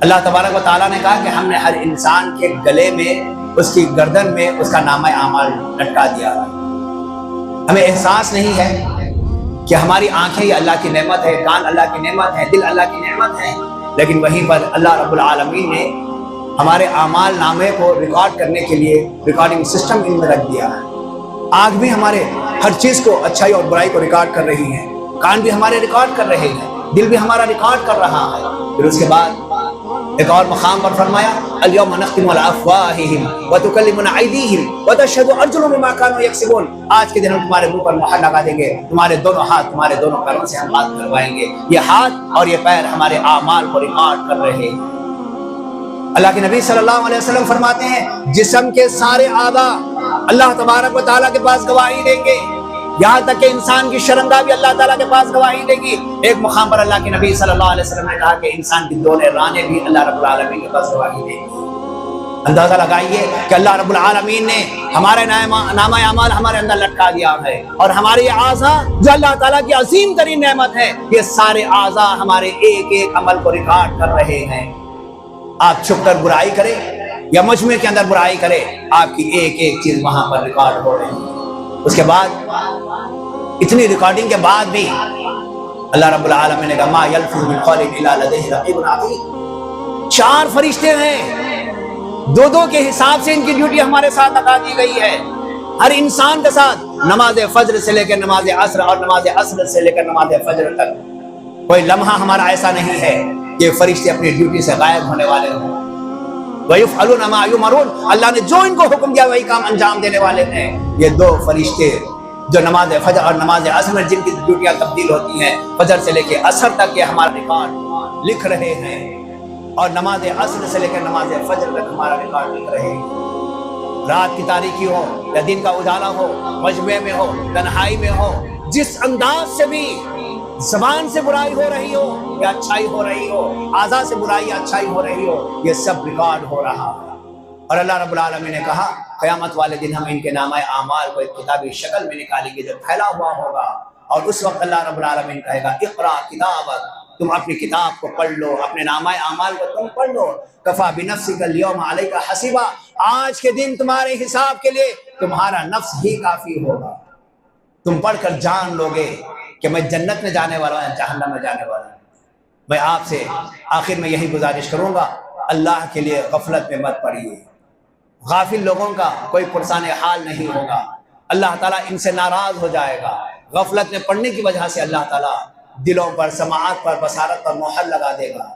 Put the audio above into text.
اللہ تبارک و تعالیٰ نے کہا کہ ہم نے ہر انسان کے گلے میں، اس کی گردن میں اس کا نامہ اعمال لٹکا دیا۔ ہمیں احساس نہیں ہے کہ ہماری آنکھیں یہ اللہ کی نعمت ہے، کان اللہ کی نعمت ہے، دل اللہ کی نعمت ہے، لیکن وہیں پر اللہ رب العالمین نے ہمارے اعمال نامے کو ریکارڈ کرنے کے لیے ریکارڈنگ سسٹم ان میں رکھ دیا ہے۔ آنکھ بھی ہمارے ہر چیز کو، اچھائی اور برائی کو ریکارڈ کر رہی ہے، کان بھی ہمارے ریکارڈ کر رہے ہیں، دل بھی ہمارا ریکارڈ کر رہا ہے۔ پھر اس کے بعد ایک اور مقام پر فرمایا الیوم نختم علی افواہہم وتکلمنا ایدیہم وتشہد ارجلہم بما کانوا یکسبون، آج کے دن ہم تمہارے منہ پر مہر لگا دیں گے، تمہارے دونوں ہاتھ تمہارے دونوں پیروں سے ہم بات کروائیں گے، یہ ہاتھ اور یہ پیر ہمارے اعمال کو ریکارڈ کر رہے ہیں۔ اللہ کے نبی صلی اللہ علیہ وسلم فرماتے ہیں جسم کے سارے اعضاء اللہ تبارک و تعالیٰ کے پاس گواہی دیں گے، یہاں تک کہ انسان کی شرمگاہ بھی اللہ تعالیٰ کے پاس گواہی دے گی۔ ایک مقام پر اللہ کے نبی صلی اللہ علیہ وسلم نے کہا کہ انسان کی دونوں رانیں بھی اللہ رب العالمین کے پاس گواہی دیں گی۔ اندازہ لگائیے کہ اللہ رب العالمین نے ہمارے نامہ اعمال ہمارے اندر لٹکا دیا ہے، اور ہمارے یہ اعضاء جو اللہ تعالیٰ کی عظیم ترین نعمت ہے، یہ سارے اعضاء ہمارے ایک ایک عمل کو ریکارڈ کر رہے ہیں۔ آپ چھپ کر برائی کریں یا مجمع کے اندر برائی کریں، آپ کی ایک ایک چیز وہاں پر ریکارڈ ہو رہی ہے۔ اس کے بعد اتنی ریکارڈنگ کے بعد بھی اللہ رب العالمین نے کہا ما یلفظ من قول الا لدیہ رقیب عتید، 4 فرشتے ہیں، 2 کے حساب سے ان کی ڈیوٹی ہمارے ساتھ لگا دی گئی ہے۔ ہر انسان کے ساتھ نماز فجر سے لے کر نماز عصر اور نماز عصر سے لے کر نماز فجر تک کوئی لمحہ ہمارا ایسا نہیں ہے کہ فرشتے اپنی ڈیوٹی سے غائب ہونے والے ہوں۔ وَيُفْعَلُونَ مَا يُؤْمَرُونَ، اللہ نے جو ان کو حکم دیا وہی کام انجام دینے والے ہیں۔ یہ 2 فرشتے جو نماز فجر اور نماز عصر میں جن کی ڈیوٹیاں تبدیل ہوتی ہیں، فجر سے لے کے عصر تک یہ ہمارا ریکارڈ لکھ رہے ہیں، اور نماز عصر سے لے کر نماز فجر تک ہمارا ریکارڈ لکھ رہے ہیں۔ رات کی تاریکی ہو یا دن کا اجالا ہو، مجمع میں ہو، تنہائی میں ہو، جس انداز سے بھی زبان سے برائی ہو رہی ہو یا اچھائی ہو رہی ہو، اعضاء سے برائی یا اچھائی ہو رہی ہو، یہ سب ریکارڈ ہو رہا ہے۔ اور اللہ رب العالمین نے کہا قیامت والے دن ہم ان کے نامہ اعمال کو ایک کتابی شکل میں نکالیں گے جو پھیلا ہوا ہوگا، اور اس وقت اللہ رب العالمین کہے گا اقرا کتابک، تم اپنی کتاب کو پڑھ لو، اپنے نامہ اعمال کو تم پڑھ لو، کفا بنفسک اليوم علیک حسیبا، آج کے دن تمہارے حساب کے لیے تمہارا نفس ہی کافی ہوگا۔ تم پڑھ کر جان لو گے کہ میں جنت میں جانے والا ہوں، جہنم میں جانے والا ہوں۔ میں آپ سے آخر میں یہی گزارش کروں گا، اللہ کے لیے غفلت میں مت پڑیے۔ غافل لوگوں کا کوئی پرسان حال نہیں ہوگا، اللہ تعالیٰ ان سے ناراض ہو جائے گا۔ غفلت میں پڑنے کی وجہ سے اللہ تعالیٰ دلوں پر، سماعت پر، بصارت پر مہر لگا دے گا۔